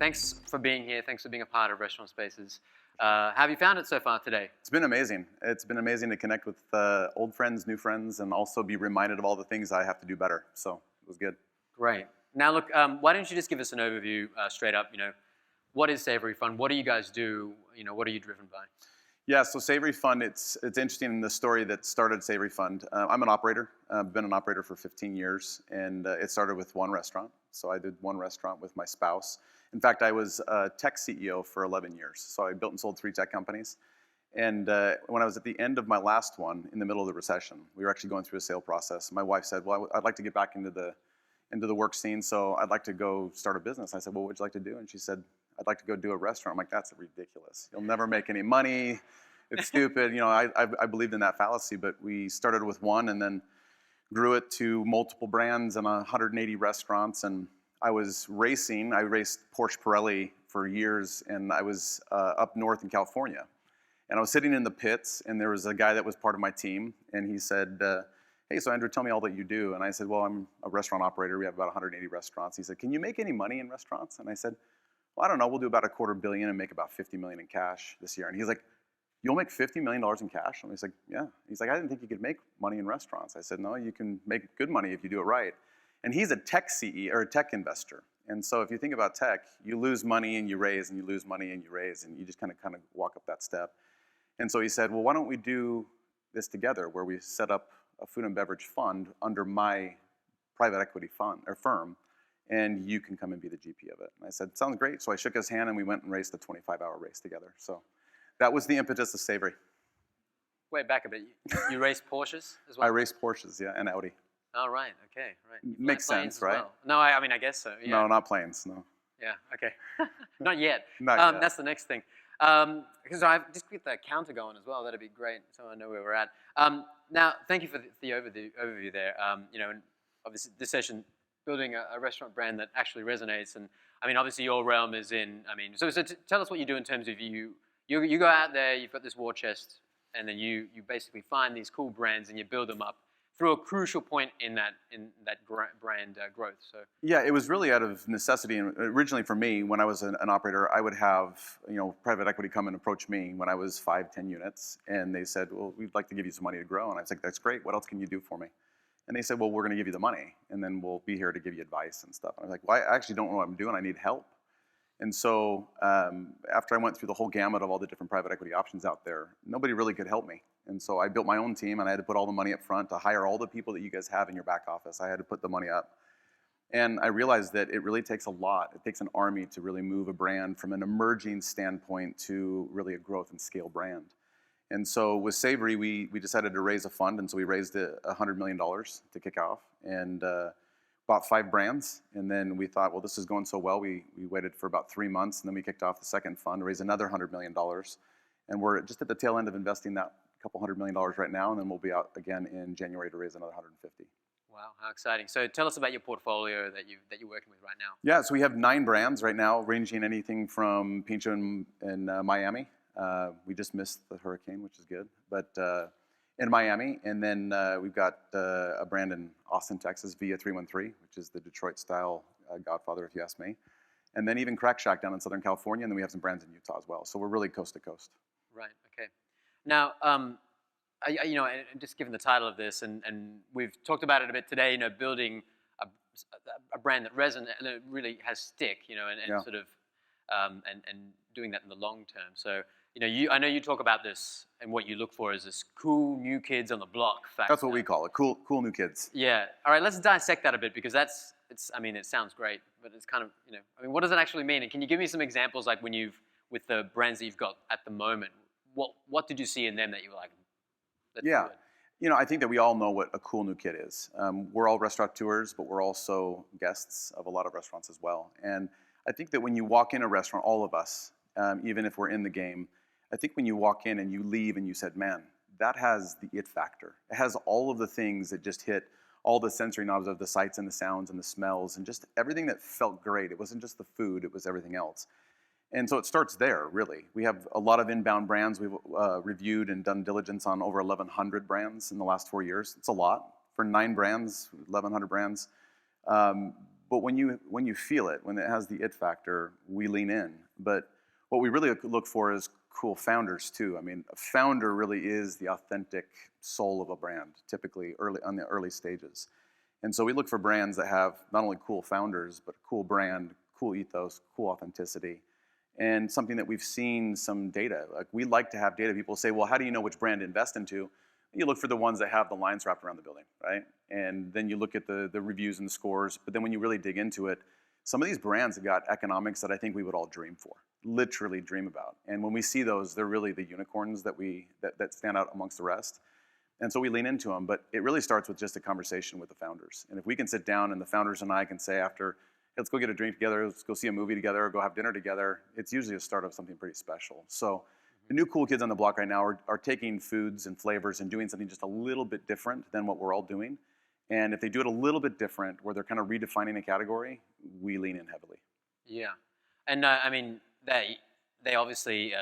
Thanks for being here. Thanks for being a part of Restaurant Spaces. How have you found it so far today? It's been amazing. It's been amazing to connect with old friends, new friends, and also be reminded of all the things I have to do better. So it was good. Great. Now look, why don't you just give us an overview straight up, what is Savory Fund? What do you guys do? What are you driven by? Yeah, so Savory Fund, it's interesting in the story that started Savory Fund. I'm an operator. I've been an operator for 15 years, and it started with one restaurant. So I did one restaurant with my spouse. In fact, I was a tech CEO for 11 years. So I built and sold 3 tech companies. And when I was at the end of my last one, in the middle of the recession, we were actually going through a sale process. My wife said, well, I'd like to get back into the work scene, so I'd like to go start a business. I said, well, what would you like to do? And she said, I'd like to go do a restaurant. I'm like, that's ridiculous. You'll never make any money. It's stupid. I believed in that fallacy, but we started with one and then grew it to multiple brands and 180 restaurants. And I was racing. I raced Porsche Pirelli for years, and I was up north in California. And I was sitting in the pits, and there was a guy that was part of my team, and he said, hey, so Andrew, tell me all that you do. And I said, well, I'm a restaurant operator. We have about 180 restaurants. He said, can you make any money in restaurants? And I said, well, I don't know. We'll do about $250 million and make about $50 million in cash this year. And he's like, you'll make $50 million in cash? And he's like, yeah. He's like, I didn't think you could make money in restaurants. I said, no, you can make good money if you do it right. And he's a tech CEO or a tech investor. And so if you think about tech, you lose money and you raise, and you lose money and you raise, and you just kind of walk up that step. And so he said, well, why don't we do this together, where we set up a food and beverage fund under my private equity fund or firm, and you can come and be the GP of it. And I said, sounds great. So I shook his hand, and we went and raced the 25-hour race together. So that was the impetus of Savory. Wait, back a bit. You race Porsches as well? I race Porsches, yeah, and Audi. Oh, right. Okay, right. Makes sense, right? Well. No, I mean, I guess so. Yeah. No, not planes, no. Yeah, okay. Not yet. Not yet. That's the next thing. Because I just get the counter going as well. That'd be great, so I know where we're at. Now, thank you for the overview there. And obviously this session, building a restaurant brand that actually resonates. And I mean, obviously your realm is in. So tell us what you do in terms of you go out there. You've got this war chest, and then you basically find these cool brands and you build them up through a crucial point in that brand growth. So yeah, it was really out of necessity. And originally for me, when I was an operator, I would have private equity come and approach me when I was 5-10 units, and they said, well, we'd like to give you some money to grow. And I was like, that's great. What else can you do for me? And they said, well, we're going to give you the money, and then we'll be here to give you advice and stuff. And I was like, well, I actually don't know what I'm doing. I need help. And so after I went through the whole gamut of all the different private equity options out there, nobody really could help me. And so I built my own team, and I had to put all the money up front to hire all the people that you guys have in your back office. I had to put the money up. And I realized that it really takes a lot. It takes an army to really move a brand from an emerging standpoint to really a growth and scale brand. And so with Savory, we decided to raise a fund, and so we raised $100 million to kick off, and bought 5 brands. And then we thought, well, this is going so well, we waited for about 3 months, and then we kicked off the second fund, raised another $100 million. And we're just at the tail end of investing that couple $100 million right now, and then we'll be out again in January to raise another 150. Wow, how exciting. So tell us about your portfolio that you're working with right now. Yeah, so we have 9 brands right now, ranging anything from Pincho in Miami. We just missed the hurricane, which is good, but in Miami. And then we've got a brand in Austin, Texas, Via 313, which is the Detroit-style Godfather, if you ask me. And then even Crack Shack down in Southern California, and then we have some brands in Utah as well. So we're really coast to coast. Right, okay. Now, and just given the title of this, and we've talked about it a bit today, building a brand that resonates, and it really has stick, and sort of, and doing that in the long term. So, I know you talk about this, and what you look for is this cool new kids on the block factor. That's what we call it, cool new kids. Yeah. All right, let's dissect that a bit, because it sounds great, but it's kind of, what does it actually mean? And can you give me some examples, like with the brands that you've got at the moment, what did you see in them that you were like, that's good? I think that we all know what a cool new kid is. We're all restaurateurs, but we're also guests of a lot of restaurants as well. And I think that when you walk in a restaurant, all of us, even if we're in the game, I think when you walk in and you leave and you said, man, that has the it factor. It has all of the things that just hit all the sensory knobs of the sights and the sounds and the smells and just everything that felt great. It wasn't just the food, it was everything else. And so it starts there, really. We have a lot of inbound brands. We've reviewed and done diligence on over 1,100 brands in the last 4 years. It's a lot. For 9 brands, 1,100 brands. But But when you feel it, when it has the it factor, we lean in. But what we really look for is cool founders too. I mean, a founder really is the authentic soul of a brand, typically on the early stages. And so we look for brands that have not only cool founders, but a cool brand, cool ethos, cool authenticity, and something that we've seen some data. Like, we like to have data. People say, well, how do you know which brand to invest into? You look for the ones that have the lines wrapped around the building, right? And then you look at the reviews and the scores. But then when you really dig into it, some of these brands have got economics that I think we would all dream for, literally dream about. And when we see those, they're really the unicorns that stand out amongst the rest. And so we lean into them. But it really starts with just a conversation with the founders. And if we can sit down and the founders and I can say after, hey, let's go get a drink together, let's go see a movie together, or go have dinner together, it's usually a start of something pretty special. So the new cool kids on the block right now are taking foods and flavors and doing something just a little bit different than what we're all doing. And if they do it a little bit different, where they're kind of redefining a category, we lean in heavily. Yeah, and I mean, they obviously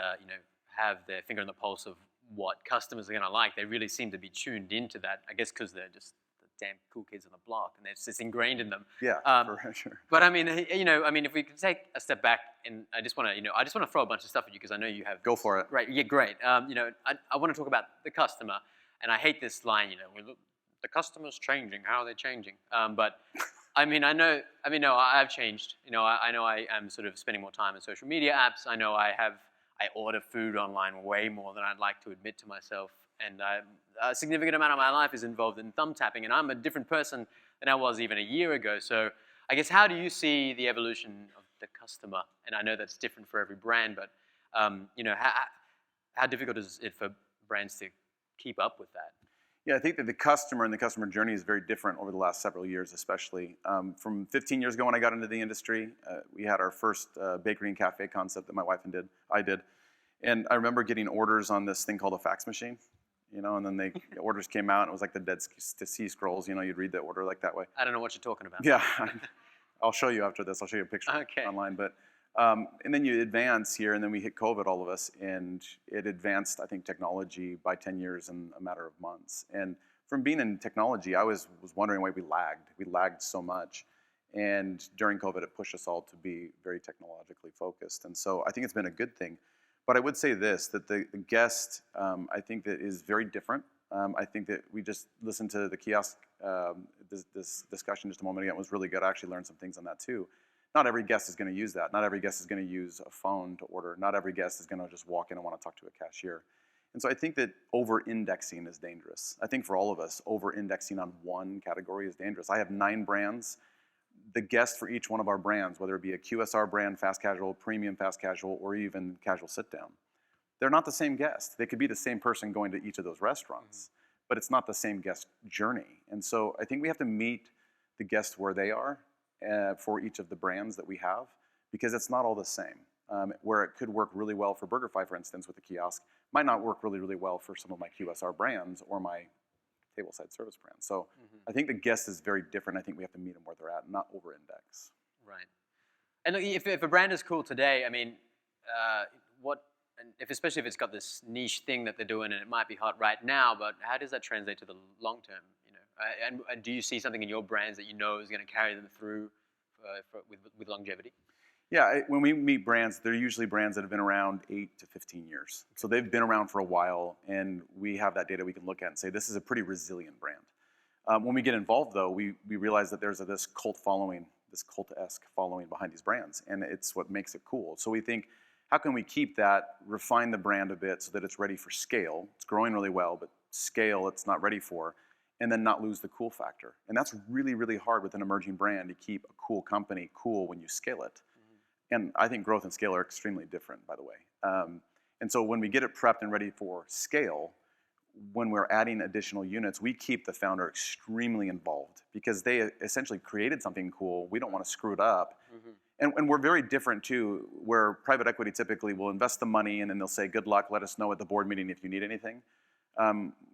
have their finger on the pulse of what customers are going to like. They really seem to be tuned into that. I guess because they're just the damn cool kids on the block, and it's just ingrained in them. Yeah, for sure. But I mean, if we could take a step back, and I just want to throw a bunch of stuff at you because I know you have. Go for it. Right. Yeah. Great. I want to talk about the customer, and I hate this line. The customer's changing. How are they changing? But I mean, I've changed. I know I am sort of spending more time on social media apps. I know I order food online way more than I'd like to admit to myself. And a significant amount of my life is involved in thumb tapping, and I'm a different person than I was even a year ago. So I guess, how do you see the evolution of the customer? And I know that's different for every brand, but how difficult is it for brands to keep up with that? Yeah, I think that the customer and the customer journey is very different over the last several years, especially. From 15 years ago when I got into the industry, we had our first bakery and cafe concept that my wife and I did. And I remember getting orders on this thing called a fax machine, and then the orders came out, and it was like the Dead Sea Scrolls, you'd read the order like that way. I don't know what you're talking about. Yeah, I'll show you after this. I'll show you a picture online. But and then you advance here, and then we hit COVID, all of us, and it advanced, I think, technology by 10 years in a matter of months. And from being in technology, I was wondering why we lagged. We lagged so much. And during COVID, it pushed us all to be very technologically focused. And so I think it's been a good thing. But I would say this, that the guest, I think that is very different. I think that we just listened to the kiosk, this discussion just a moment ago. It was really good. I actually learned some things on that too. Not every guest is going to use that. Not every guest is going to use a phone to order. Not every guest is going to just walk in and want to talk to a cashier. And so I think that over-indexing is dangerous. I think for all of us, over-indexing on one category is dangerous. I have 9 brands. The guest for each one of our brands, whether it be a QSR brand, fast casual, premium fast casual, or even casual sit-down, they're not the same guest. They could be the same person going to each of those restaurants, but it's not the same guest journey. And so I think we have to meet the guest where they are for each of the brands that we have, because it's not all the same. Where it could work really well for BurgerFi, for instance, with the kiosk, might not work really, really well for some of my QSR brands or my tableside service brands. So I think the guest is very different. I think we have to meet them where they're at, not over-index. Right. And look, if a brand is cool today, I mean, especially if it's got this niche thing that they're doing and it might be hot right now, but how does that translate to the long term? And do you see something in your brands that is going to carry them through with longevity? Yeah, when we meet brands, they're usually brands that have been around 8 to 15 years. So they've been around for a while, and we have that data we can look at and say, this is a pretty resilient brand. When we get involved, though, we realize that there's this cult following, this cult-esque following behind these brands, and it's what makes it cool. So we think, how can we keep that, refine the brand a bit so that it's ready for scale? It's growing really well, but scale it's not ready for, and then not lose the cool factor. And that's really, really hard with an emerging brand to keep a cool company cool when you scale it. And I think growth and scale are extremely different, by the way. And so when we get it prepped and ready for scale, when we're adding additional units, we keep the founder extremely involved because they essentially created something cool. We don't want to screw it up. And we're very different too, where private equity typically will invest the money and then they'll say, good luck, let us know at the board meeting if you need anything.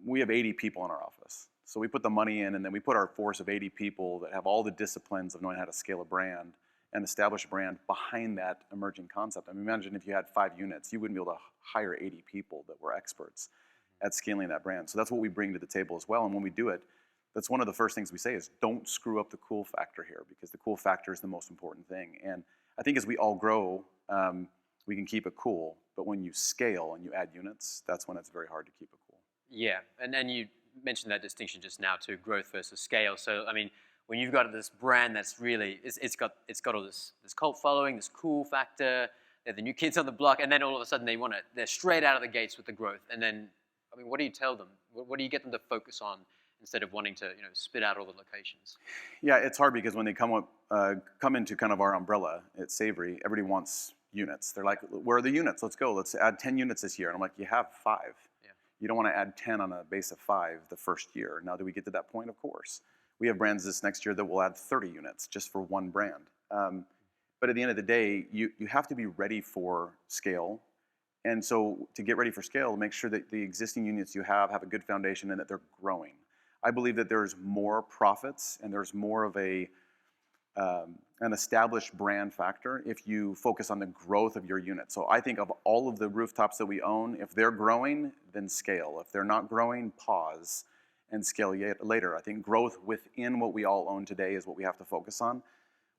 We have 80 people in our office. So we put the money in and then we put our force of 80 people that have all the disciplines of knowing how to scale a brand and establish a brand behind that emerging concept. I mean, imagine if you had 5 units, you wouldn't be able to hire 80 people that were experts at scaling that brand. So that's what we bring to the table as well. And when we do it, that's one of the first things we say is don't screw up the cool factor here, because the cool factor is the most important thing. And I think as we all grow, we can keep it cool, but when you scale and you add units, that's when it's very hard to keep it cool. Yeah, and then you mentioned that distinction just now to growth versus scale. So I mean, when you've got this brand that's really, it's got all this cult following, this cool factor, they're the new kids on the block, and then all of a sudden they're straight out of the gates with the growth. And then, I mean, what do you tell them? What do you get them to focus on instead of wanting to, spit out all the locations? Yeah, it's hard because when they come into kind of our umbrella at Savory, everybody wants units. They're like, where are the units? Let's go. Let's add 10 units this year. And I'm like, you have 5. Yeah. You don't want to add 10 on a base of 5 the first year. Now, do we get to that point? Of course. We have brands this next year that will add 30 units just for one brand. But at the end of the day, you have to be ready for scale. And so to get ready for scale, make sure that the existing units you have a good foundation and that they're growing. I believe that there's more profits and there's more of an established brand factor if you focus on the growth of your unit. So I think of all of the rooftops that we own, if they're growing, then scale. If they're not growing, pause and scale later. I think growth within what we all own today is what we have to focus on.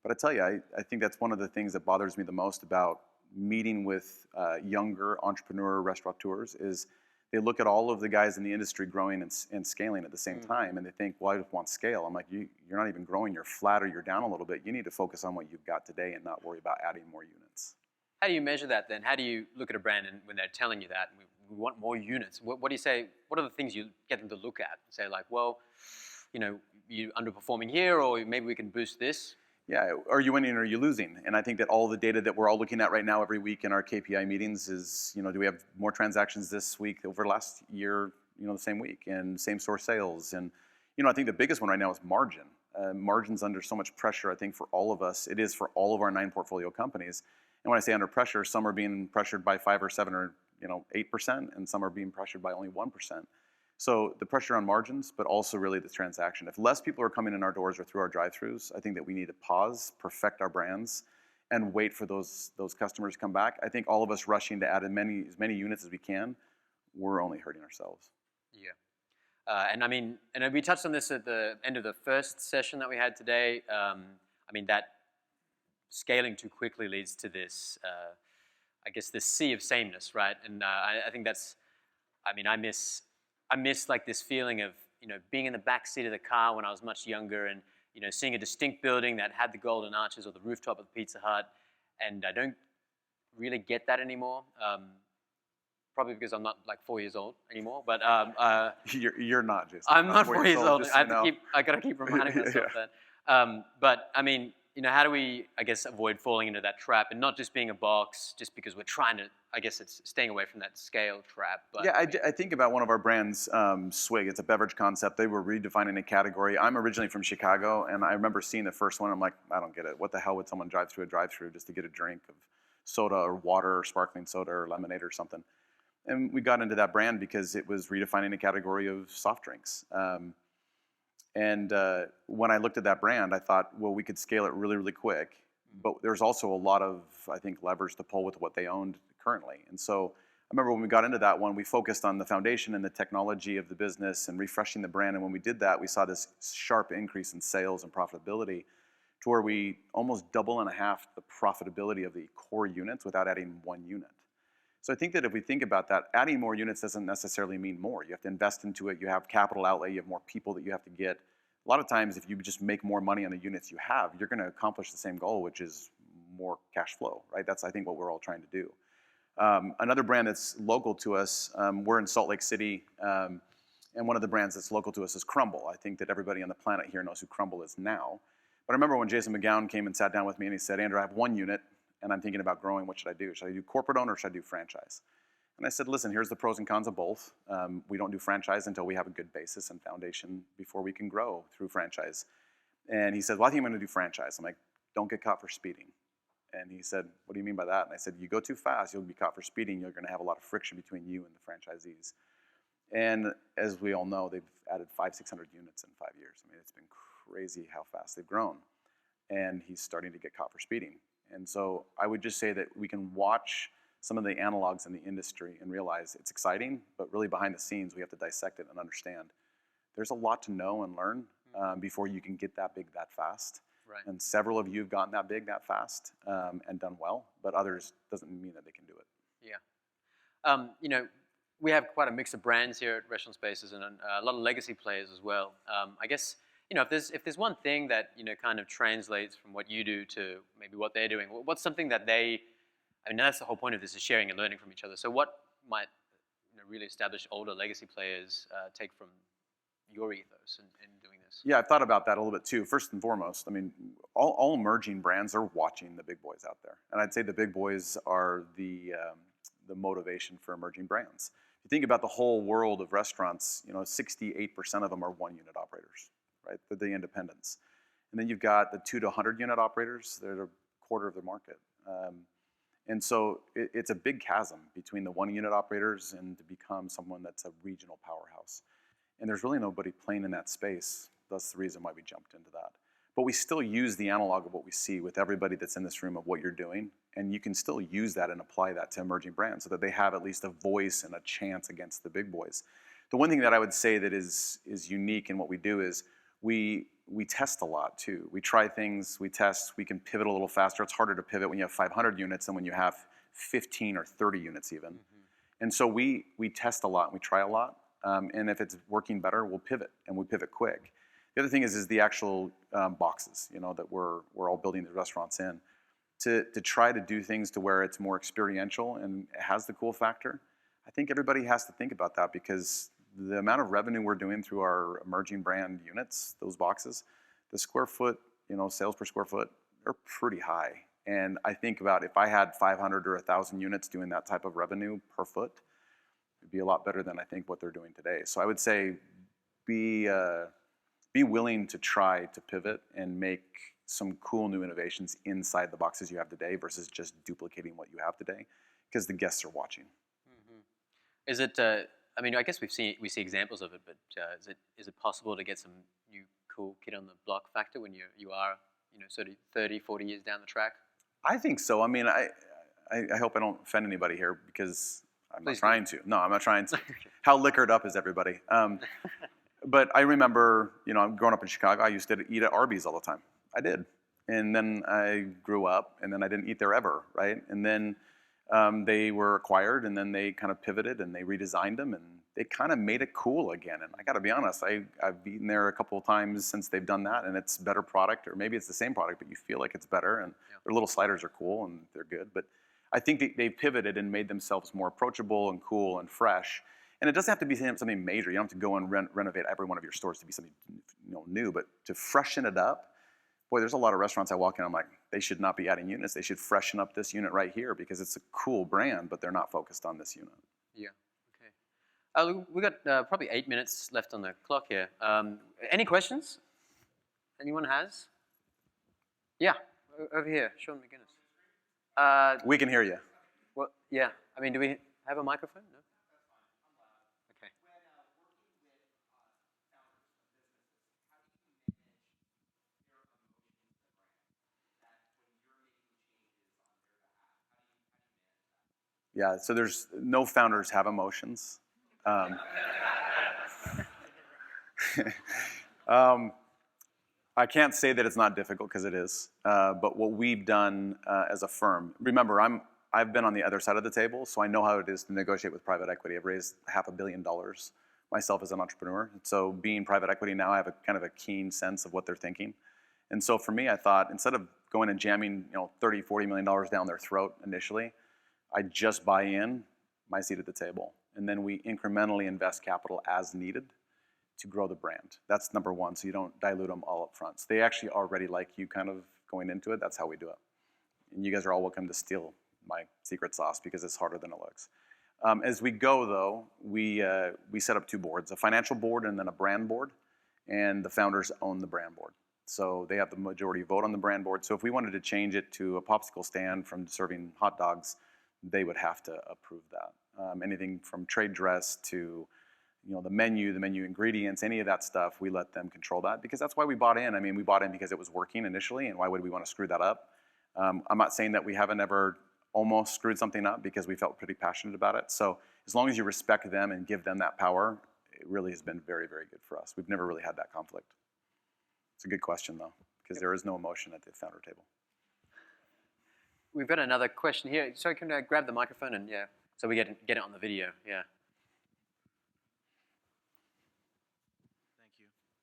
But I tell you, I think that's one of the things that bothers me the most about meeting with younger entrepreneur restaurateurs is they look at all of the guys in the industry growing and scaling at the same time, and they think, well, I just want scale. I'm like, you're not even growing, you're flat or you're down a little bit. You need to focus on what you've got today and not worry about adding more units. How do you measure that then? How do you look at a brand and when they're telling you that, we want more units? What do you say, what are the things you get them to look at? Say like, well, you're underperforming here, or maybe we can boost this? Yeah, are you winning or are you losing? And I think that all the data that we're all looking at right now every week in our KPI meetings is, do we have more transactions this week over last year, the same week, and same store sales? And, I think the biggest one right now is margin. Margin's under so much pressure, I think, for all of us. It is for all of our 9 portfolio companies. And when I say under pressure, some are being pressured by 5 or 7 or 8%, and some are being pressured by only 1%. So the pressure on margins, but also really the transaction. If less people are coming in our doors or through our drive-thrus, I think that we need to pause, perfect our brands, and wait for those customers to come back. I think all of us rushing to add as many units as we can, we're only hurting ourselves. Yeah. And we touched on this at the end of the first session that we had today. That scaling too quickly leads to this, this sea of sameness, right? And I think that's, I miss like this feeling of, being in the back seat of the car when I was much younger and, seeing a distinct building that had the golden arches or the rooftop of the Pizza Hut. And I don't really get that anymore. Probably because I'm not like 4 years old anymore, but you're not, Jason. I'm not 4 years old. I gotta keep reminding myself that. But how do we, avoid falling into that trap and not just being a box, just because we're trying to, it's staying away from that scale trap. But, yeah, I think about one of our brands, Swig. It's a beverage concept. They were redefining a category. I'm originally from Chicago, and I remember seeing the first one. I'm like, I don't get it. What the hell would someone drive through a drive-through just to get a drink of soda or water or sparkling soda or lemonade or something? And we got into that brand because it was redefining a category of soft drinks. And when I looked at that brand, I thought, well, we could scale it really, really quick. But there's also a lot of, I think, levers to pull with what they owned currently. And so I remember when we got into that one, we focused on the foundation and the technology of the business and refreshing the brand. And when we did that, we saw this sharp increase in sales and profitability to where we almost double and a half the profitability of the core units without adding one unit. So I think that if we think about that, adding more units doesn't necessarily mean more. You have to invest into it. You have capital outlay. You have more people that you have to get. A lot of times, if you just make more money on the units you have, you're going to accomplish the same goal, which is more cash flow, right? That's, I think, what we're all trying to do. Another brand that's local to us, we're in Salt Lake City, and one of the brands that's local to us is Crumble. I think that everybody on the planet here knows who Crumble is now. But I remember when Jason McGowan came and sat down with me and he said, Andrew, I have one unit, and I'm thinking about growing. What should I do? Should I do corporate owner or should I do franchise? And I said, listen, here's the pros and cons of both. We don't do franchise until we have a good basis and foundation before we can grow through franchise. And he said, well, I think I'm going to do franchise. I'm like, don't get caught for speeding. And he said, what do you mean by that? And I said, you go too fast, you'll be caught for speeding. You're going to have a lot of friction between you and the franchisees. And as we all know, they've added 500-600 units in 5 years. I mean, it's been crazy how fast they've grown. And he's starting to get caught for speeding. And so I would just say that we can watch some of the analogs in the industry and realize it's exciting, but really behind the scenes, we have to dissect it and understand there's a lot to know and learn before you can get that big that fast. Right. And several of you have gotten that big that fast and done well, but others doesn't mean that they can do it. Yeah. You know, we have quite a mix of brands here at Restaurant Spaces and a lot of legacy players as well. I guess, you know, if there's one thing that, you know, kind of translates from what you do to maybe what they're doing, what's something that they, I mean, that's the whole point of this, is sharing and learning from each other. So what might, you know, really established older legacy players take from your ethos in doing this? Yeah, I've thought about that a little bit too. First and foremost, I mean, all emerging brands are watching the big boys out there. And I'd say the big boys are the motivation for emerging brands. If you think about the whole world of restaurants, you know, 68% of them are one-unit operators, right? They're the independents. And then you've got the 2 to 100-unit operators. They're a quarter of the market. And so it's a big chasm between the one-unit operators and to become someone that's a regional powerhouse. And there's really nobody playing in that space. That's the reason why we jumped into that. But we still use the analog of what we see with everybody that's in this room of what you're doing. And you can still use that and apply that to emerging brands so that they have at least a voice and a chance against the big boys. The one thing that I would say that is unique in what we do is we test a lot too. We try things, we test, we can pivot a little faster. It's harder to pivot when you have 500 units than when you have 15 or 30 units even. And so we test a lot and we try a lot. And if it's working better, we'll pivot, and we pivot quick. The other thing is the actual boxes, you know, that we're all building the restaurants in. To try to do things to where it's more experiential and it has the cool factor. I think everybody has to think about that because the amount of revenue we're doing through our emerging brand units, those boxes, the square foot, you know, sales per square foot, are pretty high. And I think about if I had 500 or 1,000 units doing that type of revenue per foot, it'd be a lot better than I think what they're doing today. So I would say be willing to try to pivot and make some cool new innovations inside the boxes you have today versus just duplicating what you have today, because the guests are watching. Is it? I mean, I guess we see examples of it, but is it possible to get some new cool kid on the block factor when you are, you know, sort of 30, 40 years down the track? I think so. I mean, I hope I don't offend anybody here because I'm not trying to. No, I'm not trying to. How liquored up is everybody? But I remember, you know, growing up in Chicago, I used to eat at Arby's all the time. I did. And then I grew up, and then I didn't eat there ever, right? And then they were acquired, and then they kind of pivoted, and they redesigned them, and they kind of made it cool again. And I got to be honest, I've eaten there a couple of times since they've done that, and it's better product, or maybe it's the same product, but you feel like it's better, and their little sliders are cool, and they're good. But I think they pivoted and made themselves more approachable and cool and fresh. And it doesn't have to be something major. You don't have to go and renovate every one of your stores to be something, you know, new, but to freshen it up. Boy, there's a lot of restaurants I walk in, I'm like, they should not be adding units. They should freshen up this unit right here because it's a cool brand, but they're not focused on this unit. Yeah, okay. We got probably 8 minutes left on the clock here. Any questions? Anyone has? Yeah, over here, Sean McGinnis. We can hear you. Well, yeah, I mean, do we have a microphone? No? Okay. Yeah, so there's no founders have emotions. I can't say that it's not difficult because it is. But what we've done as a firm, remember, I've been on the other side of the table, so I know how it is to negotiate with private equity. I've raised $500 million myself as an entrepreneur. So being private equity now, I have a kind of a keen sense of what they're thinking. And so for me, I thought instead of going and jamming, you know, $30, $40 million down their throat initially, I just buy in my seat at the table. And then we incrementally invest capital as needed to grow the brand. That's number one, so you don't dilute them all up front. So they actually already like you kind of going into it. That's how we do it. And you guys are all welcome to steal my secret sauce because it's harder than it looks. As we go, though, we set up 2 boards, a financial board and then a brand board. And the founders own the brand board. So they have the majority vote on the brand board. So if we wanted to change it to a popsicle stand from serving hot dogs, they would have to approve that. Anything from trade dress to, you know, the menu ingredients, any of that stuff, we let them control that because that's why we bought in. I mean, we bought in because it was working initially, and why would we want to screw that up? I'm not saying that we haven't ever almost screwed something up because we felt pretty passionate about it. So as long as you respect them and give them that power, it really has been very, very good for us. We've never really had that conflict. It's a good question, though, because there is no emotion at the founder table. We've got another question here. Sorry, can I grab the microphone and so we get it on the video, yeah.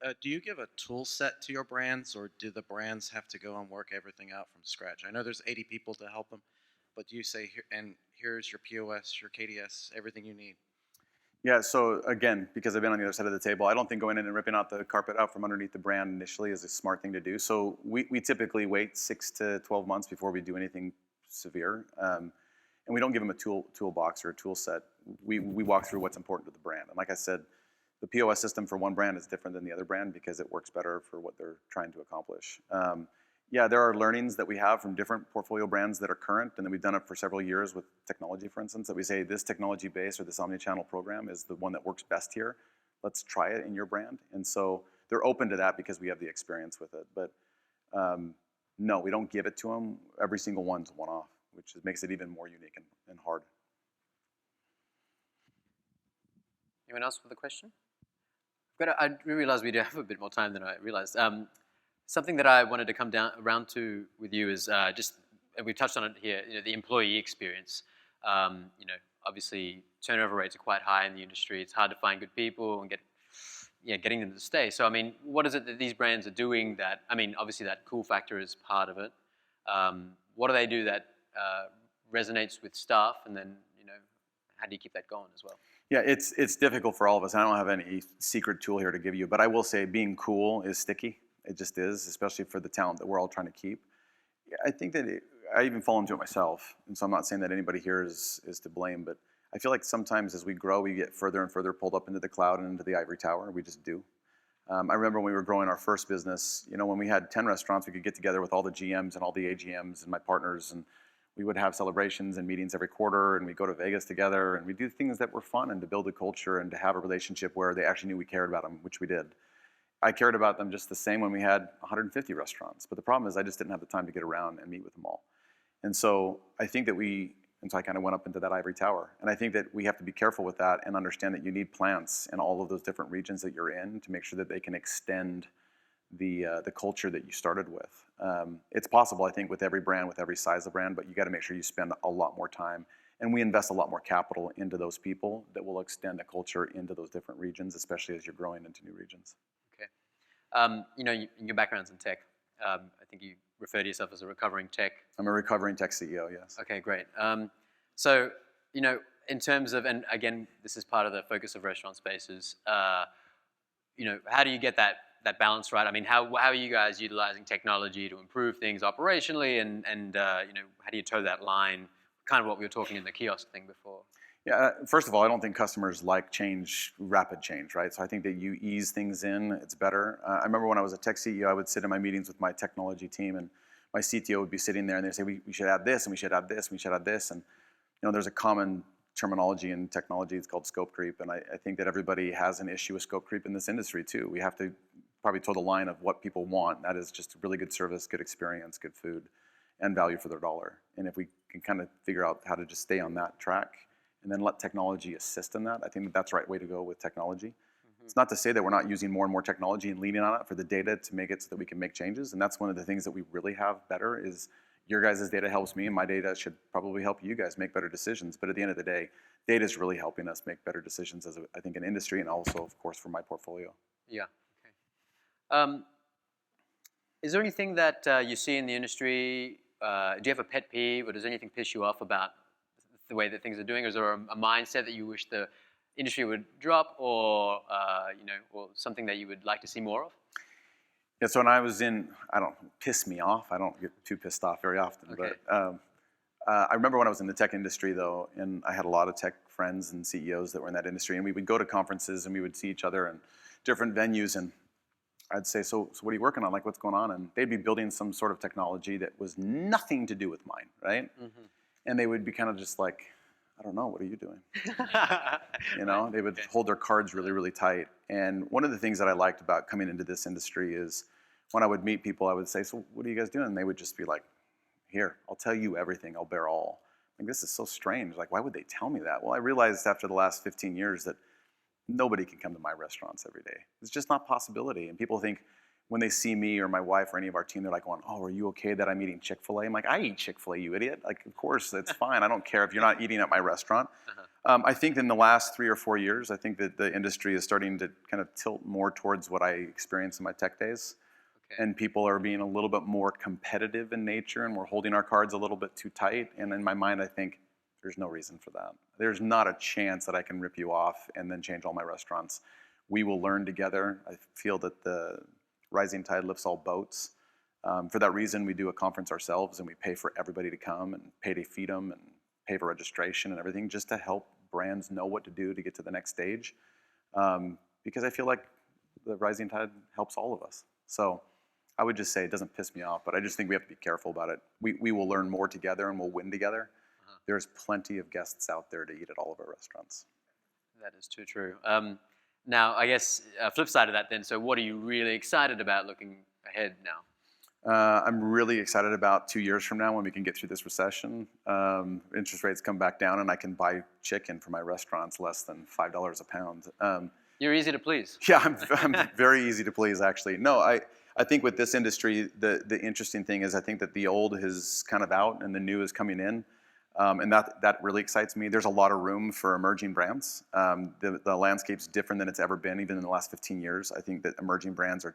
Thank you. Do you give a tool set to your brands, or do the brands have to go and work everything out from scratch? I know there's 80 people to help them, but do you say, here's your POS, your KDS, everything you need? Yeah, so again, because I've been on the other side of the table, I don't think going in and ripping out the carpet out from underneath the brand initially is a smart thing to do. So we typically wait 6 to 12 months before we do anything severe. And we don't give them a toolbox or a tool set. We walk through what's important to the brand. And like I said, the POS system for one brand is different than the other brand because it works better for what they're trying to accomplish. Yeah, there are learnings that we have from different portfolio brands that are current, and then we've done it for several years with technology, for instance, that we say this technology base or this omni-channel program is the one that works best here. Let's try it in your brand. And so they're open to that because we have the experience with it. But no, we don't give it to them. Every single one's one-off, which makes it even more unique and hard. Anyone else with a question? I realize we do have a bit more time than I realized. Something that I wanted to come around to with you is just, and we've touched on it here, the employee experience. Obviously turnover rates are quite high in the industry. It's hard to find good people and getting them to stay. So I mean, what is it that these brands are doing that, I mean, obviously that cool factor is part of it. What do they do that resonates with staff, and then, how do you keep that going as well? Yeah, it's difficult for all of us. I don't have any secret tool here to give you, but I will say being cool is sticky. It just is, especially for the talent that we're all trying to keep. I think that I even fall into it myself, and so I'm not saying that anybody here is to blame, but I feel like sometimes as we grow, we get further and further pulled up into the cloud and into the ivory tower. We just do. I remember when we were growing our first business, when we had 10 restaurants, we could get together with all the GMs and all the AGMs and my partners, and we would have celebrations and meetings every quarter, and we'd go to Vegas together, and we'd do things that were fun and to build a culture and to have a relationship where they actually knew we cared about them, which we did. I cared about them just the same when we had 150 restaurants. But the problem is I just didn't have the time to get around and meet with them all. And so I think that I kind of went up into that ivory tower. And I think that we have to be careful with that and understand that you need plants in all of those different regions that you're in to make sure that they can extend the culture that you started with. It's possible, I think, with every brand, with every size of brand, but you got to make sure you spend a lot more time. And we invest a lot more capital into those people that will extend the culture into those different regions, especially as you're growing into new regions. Your background's in tech. I think you refer to yourself as a recovering tech. I'm a recovering tech CEO, yes. Okay, great. So, in terms of, and again, this is part of the focus of RestaurantSpaces, how do you get that balance right? I mean, how are you guys utilizing technology to improve things operationally, and how do you toe that line? Kind of what we were talking in the kiosk thing before. Yeah, first of all, I don't think customers like rapid change, right? So I think that you ease things in, it's better. I remember when I was a tech CEO, I would sit in my meetings with my technology team, and my CTO would be sitting there, and they'd say, we should add this, and we should add this, and we should add this. And there's a common terminology in technology, it's called scope creep, and I think that everybody has an issue with scope creep in this industry too. We have to probably toe the line of what people want. That is just really good service, good experience, good food, and value for their dollar. And if we can kind of figure out how to just stay on that track, and then let technology assist in that, I think that's the right way to go with technology. Mm-hmm. It's not to say that we're not using more and more technology and leaning on it for the data to make it so that we can make changes. And that's one of the things that we really have better is your guys' data helps me, and my data should probably help you guys make better decisions. But at the end of the day, data is really helping us make better decisions as, I think, an industry, and also, of course, for my portfolio. Yeah, okay. Is there anything that you see in the industry, do you have a pet peeve, or does anything piss you off about the way that things are doing? Or is there a mindset that you wish the industry would drop, or or something that you would like to see more of? Yeah, so when I was piss me off. I don't get too pissed off very often. Okay. But I remember when I was in the tech industry, though, and I had a lot of tech friends and CEOs that were in that industry, and we would go to conferences and we would see each other in different venues, and I'd say, so what are you working on? Like, what's going on? And they'd be building some sort of technology that was nothing to do with mine, right? Mm-hmm. And they would be kind of just like, I don't know, what are you doing? They would hold their cards really, really tight. And one of the things that I liked about coming into this industry is when I would meet people, I would say, so what are you guys doing? And they would just be like, here, I'll tell you everything, I'll bear all. Like, this is so strange. Like, why would they tell me that? Well, I realized after the last 15 years that nobody can come to my restaurants every day. It's just not a possibility. And people think when they see me or my wife or any of our team, they're like going, oh, are you okay that I'm eating Chick-fil-A? I'm like, I eat Chick-fil-A, you idiot. Like, of course, that's fine. I don't care if you're not eating at my restaurant. I think in the last 3 or 4 years, I think that the industry is starting to kind of tilt more towards what I experienced in my tech days. Okay. And people are being a little bit more competitive in nature, and we're holding our cards a little bit too tight. And in my mind, I think there's no reason for that. There's not a chance that I can rip you off and then change all my restaurants. We will learn together. I feel that the rising tide lifts all boats. For that reason, we do a conference ourselves, and we pay for everybody to come and pay to feed them and pay for registration and everything, just to help brands know what to do to get to the next stage. Because I feel like the rising tide helps all of us. So I would just say it doesn't piss me off, but I just think we have to be careful about it. We will learn more together and we'll win together. There's plenty of guests out there to eat at all of our restaurants. That is too true. Now, I guess flip side of that then, so what are you really excited about looking ahead now? I'm really excited about 2 years from now when we can get through this recession. Interest rates come back down and I can buy chicken for my restaurants less than $5 a pound. You're easy to please. Yeah, I'm very easy to please, actually. No, I think with this industry, the interesting thing is I think that the old is kind of out and the new is coming in. And that really excites me. There's a lot of room for emerging brands. The landscape's different than it's ever been, even in the last 15 years. I think that emerging brands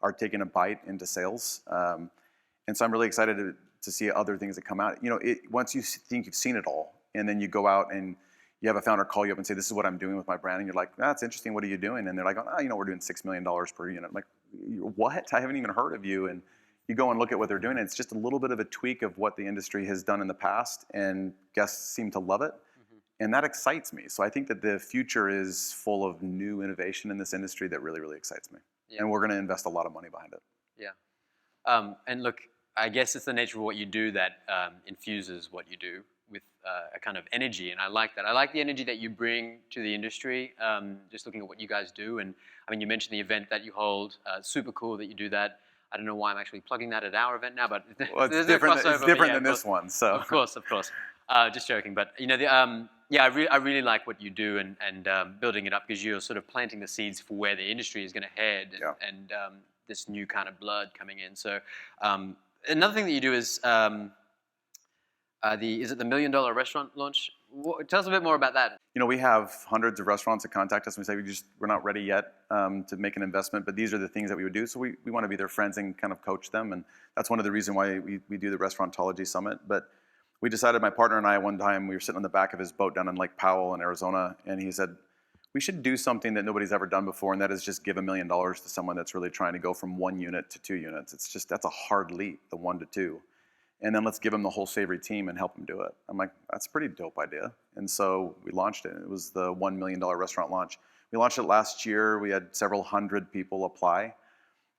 are taking a bite into sales. And so I'm really excited to see other things that come out. You know, once you think you've seen it all, and then you go out and you have a founder call you up and say, this is what I'm doing with my brand. And you're like, that's interesting. What are you doing? And they're like, oh, you know, we're doing $6 million per unit. I'm like, what? I haven't even heard of you. And you go and look at what they're doing, and it's just a little bit of a tweak of what the industry has done in the past, and guests seem to love it. And that excites me. So I think that the future is full of new innovation in this industry that really, really excites me. Yeah. And we're going to invest a lot of money behind it. Yeah. And look, I guess it's the nature of what you do that infuses what you do with a kind of energy, and I like that. I like the energy that you bring to the industry, just looking at what you guys do. And I mean, you mentioned the event that you hold, super cool that you do that. I don't know why I'm actually plugging that at our event now, but well, it's different than this one. So of course, just joking. But you know, yeah, I really like what you do and building it up, because you're sort of planting the seeds for where the industry is going to head, and this new kind of blood coming in. So another thing that you do is is it the $1 million restaurant launch? Tell us a bit more about that. You know, we have hundreds of restaurants that contact us and we say we're not ready yet to make an investment, but these are the things that we would do. So we want to be their friends and kind of coach them, and that's one of the reasons why we do the Restaurantology Summit. But we decided, my partner and I, one time we were sitting on the back of his boat down in Lake Powell in Arizona, and he said, we should do something that nobody's ever done before, and that is just give $1 million to someone that's really trying to go from 1 unit to 2 units. It's just, that's a hard leap, the 1 to 2. And then let's give them the whole Savory team and help them do it. I'm like, that's a pretty dope idea. And so we launched it. It was the $1 million restaurant launch. We launched it last year. We had several hundred people apply,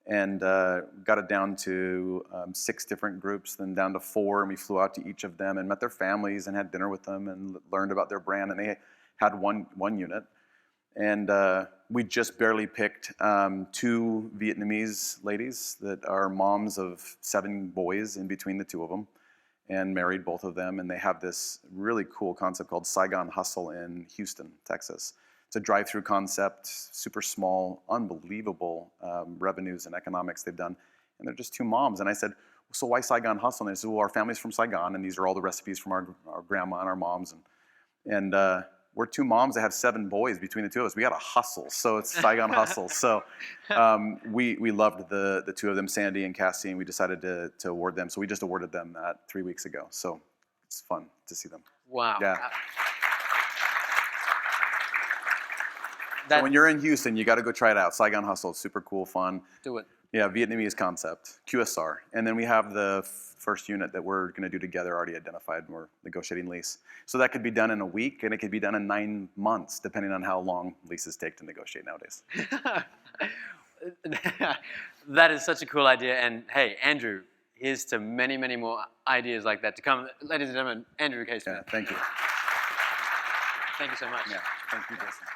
and got it down to 6 different groups, then down to 4, and we flew out to each of them and met their families and had dinner with them and learned about their brand. And they had one unit. And we just barely picked 2 Vietnamese ladies that are moms of 7 boys in between the 2 of them, and married both of them. And they have this really cool concept called Saigon Hustle in Houston, Texas. It's a drive-through concept, super small, unbelievable revenues and economics they've done. And they're just 2 moms. And I said, so why Saigon Hustle? And they said, well, our family's from Saigon, and these are all the recipes from our grandma and our moms. And we're 2 moms that have 7 boys between the 2 of us. We got to hustle, so it's Saigon Hustle. So we loved the 2 of them, Sandy and Cassie, and we decided to award them. So we just awarded them that 3 weeks ago. So it's fun to see them. Wow. Yeah. So when you're in Houston, you got to go try it out. Saigon Hustle, it's super cool, fun. Do it. Yeah, Vietnamese concept, QSR. And then we have the first unit that we're going to do together already identified, and we're negotiating lease. So that could be done in a week, and it could be done in 9 months, depending on how long leases take to negotiate nowadays. That is such a cool idea. And hey, Andrew, here's to many, many more ideas like that to come. Ladies and gentlemen, Andrew Case. Yeah, thank you. Thank you so much. Yeah, thank you, Jason.